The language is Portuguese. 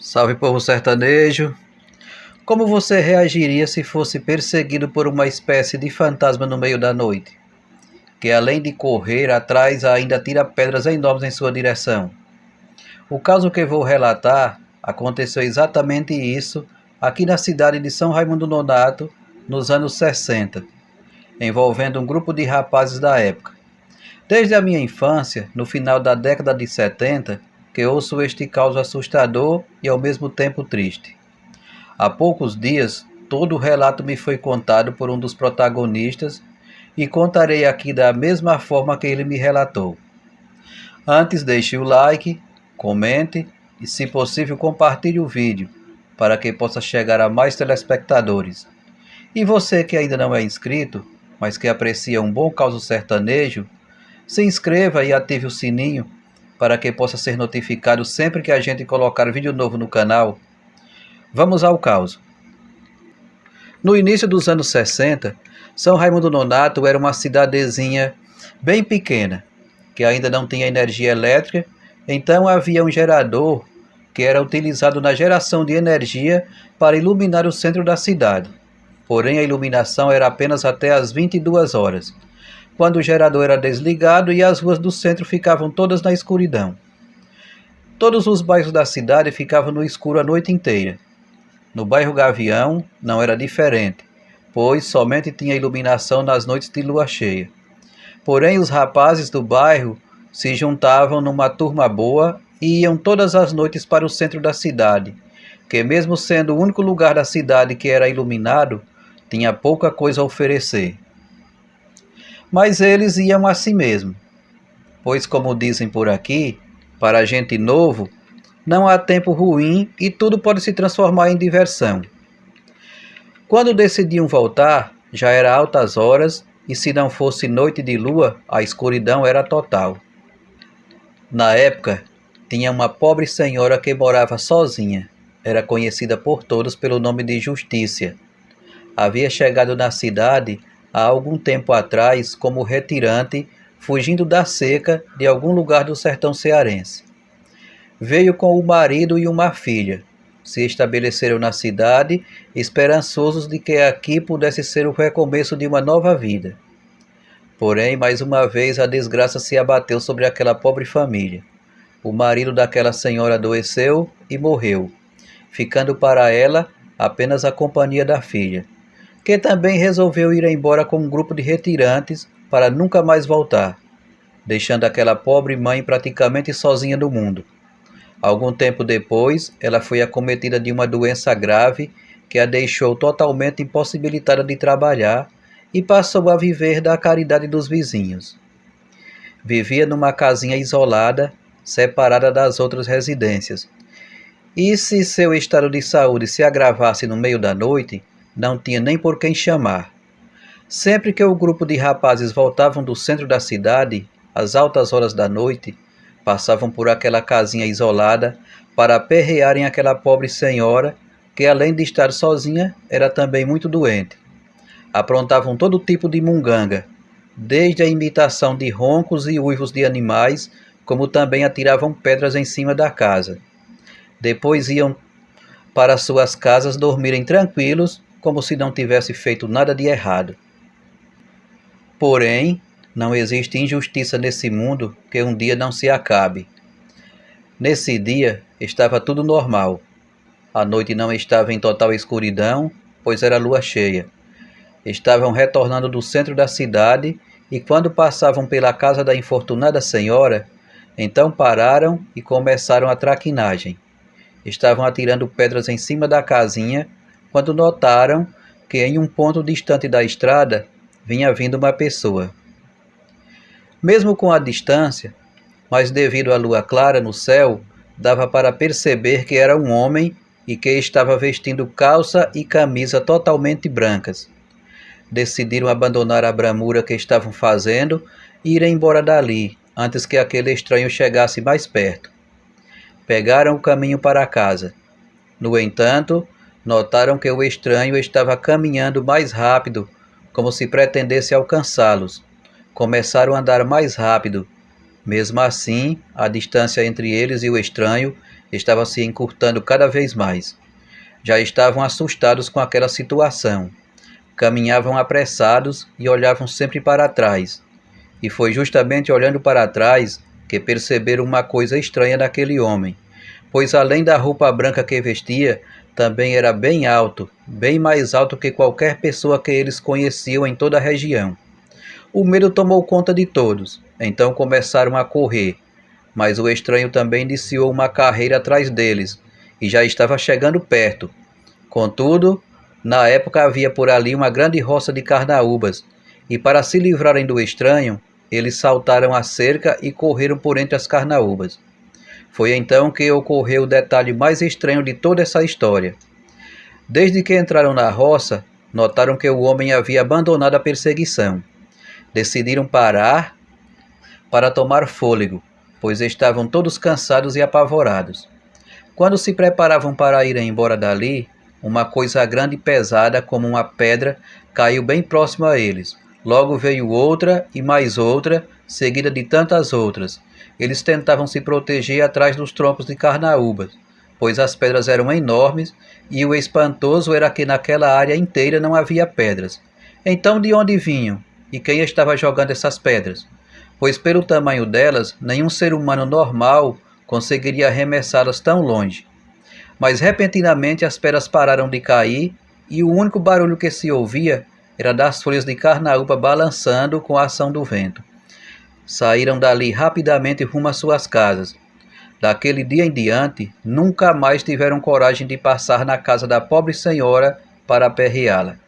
Salve, povo sertanejo! Como você reagiria se fosse perseguido por uma espécie de fantasma no meio da noite, que além de correr atrás ainda tira pedras enormes em sua direção? O caso que vou relatar aconteceu exatamente isso aqui na cidade de São Raimundo Nonato, nos anos 60, envolvendo um grupo de rapazes da época. Desde a minha infância, no final da década de 70, que ouço este caos assustador e ao mesmo tempo triste. Há poucos dias, todo o relato me foi contado por um dos protagonistas e contarei aqui da mesma forma que ele me relatou. Antes, deixe o like, comente e, se possível, compartilhe o vídeo para que possa chegar a mais telespectadores. E você que ainda não é inscrito, mas que aprecia um bom caos sertanejo, se inscreva e ative o sininho para que possa ser notificado sempre que a gente colocar vídeo novo no canal. Vamos ao caos. No início dos anos 60, São Raimundo Nonato era uma cidadezinha bem pequena, que ainda não tinha energia elétrica, então havia um gerador que era utilizado na geração de energia para iluminar o centro da cidade. Porém, a iluminação era apenas até às 22 horas, quando o gerador era desligado e as ruas do centro ficavam todas na escuridão. Todos os bairros da cidade ficavam no escuro a noite inteira. No bairro Gavião não era diferente, pois somente tinha iluminação nas noites de lua cheia. Porém, os rapazes do bairro se juntavam numa turma boa e iam todas as noites para o centro da cidade, que mesmo sendo o único lugar da cidade que era iluminado, tinha pouca coisa a oferecer. Mas eles iam assim mesmo, pois como dizem por aqui, para gente novo, não há tempo ruim e tudo pode se transformar em diversão. Quando decidiam voltar, já era altas horas e se não fosse noite de lua, a escuridão era total. Na época, tinha uma pobre senhora que morava sozinha. Era conhecida por todos pelo nome de Justícia. Havia chegado na cidade há algum tempo atrás como retirante, fugindo da seca de algum lugar do sertão cearense. Veio com o marido e uma filha. Se estabeleceram na cidade, esperançosos de que aqui pudesse ser o recomeço de uma nova vida. Porém, mais uma vez a desgraça se abateu sobre aquela pobre família. O marido daquela senhora adoeceu e morreu, ficando para ela apenas a companhia da filha, que também resolveu ir embora com um grupo de retirantes para nunca mais voltar, deixando aquela pobre mãe praticamente sozinha no mundo. Algum tempo depois, ela foi acometida de uma doença grave que a deixou totalmente impossibilitada de trabalhar e passou a viver da caridade dos vizinhos. Vivia numa casinha isolada, separada das outras residências. E se seu estado de saúde se agravasse no meio da noite, não tinha nem por quem chamar. Sempre que o grupo de rapazes voltavam do centro da cidade, às altas horas da noite, passavam por aquela casinha isolada para aperrearem aquela pobre senhora que, além de estar sozinha, era também muito doente. Aprontavam todo tipo de munganga, desde a imitação de roncos e uivos de animais, como também atiravam pedras em cima da casa. Depois iam para suas casas dormirem tranquilos, como se não tivesse feito nada de errado. Porém, não existe injustiça nesse mundo que um dia não se acabe. Nesse dia, estava tudo normal. A noite não estava em total escuridão, pois era lua cheia. Estavam retornando do centro da cidade e quando passavam pela casa da infortunada senhora, então pararam e começaram a traquinagem. Estavam atirando pedras em cima da casinha quando notaram que em um ponto distante da estrada vinha vindo uma pessoa. Mesmo com a distância, mas devido à lua clara no céu, dava para perceber que era um homem e que estava vestindo calça e camisa totalmente brancas. Decidiram abandonar a bramura que estavam fazendo e ir embora dali, antes que aquele estranho chegasse mais perto. Pegaram o caminho para casa. No entanto, notaram que o estranho estava caminhando mais rápido, como se pretendesse alcançá-los. Começaram a andar mais rápido, Mesmo assim, a distância entre eles e o estranho estava se encurtando cada vez mais. Já estavam assustados com aquela situação. Caminhavam apressados e olhavam sempre para trás. E foi justamente olhando para trás que perceberam uma coisa estranha naquele homem, pois além da roupa branca que vestia, também era bem alto, bem mais alto que qualquer pessoa que eles conheciam em toda a região. O medo tomou conta de todos, então começaram a correr, mas o estranho também iniciou uma carreira atrás deles, e já estava chegando perto. Contudo, na época havia por ali uma grande roça de carnaúbas, e para se livrarem do estranho, eles saltaram a cerca e correram por entre as carnaúbas. Foi então que ocorreu o detalhe mais estranho de toda essa história. Desde que entraram na roça, notaram que o homem havia abandonado a perseguição. Decidiram parar para tomar fôlego, pois estavam todos cansados e apavorados. Quando se preparavam para ir embora dali, uma coisa grande e pesada, como uma pedra, caiu bem próximo a eles. Logo veio outra e mais outra, seguida de tantas outras. Eles tentavam se proteger atrás dos troncos de carnaúbas, pois as pedras eram enormes e o espantoso era que naquela área inteira não havia pedras. Então de onde vinham? E quem estava jogando essas pedras? Pois pelo tamanho delas, nenhum ser humano normal conseguiria arremessá-las tão longe. Mas repentinamente as pedras pararam de cair e o único barulho que se ouvia era das folhas de carnaúba balançando com a ação do vento. Saíram dali rapidamente rumo às suas casas. Daquele dia em diante, nunca mais tiveram coragem de passar na casa da pobre senhora para aperreá-la.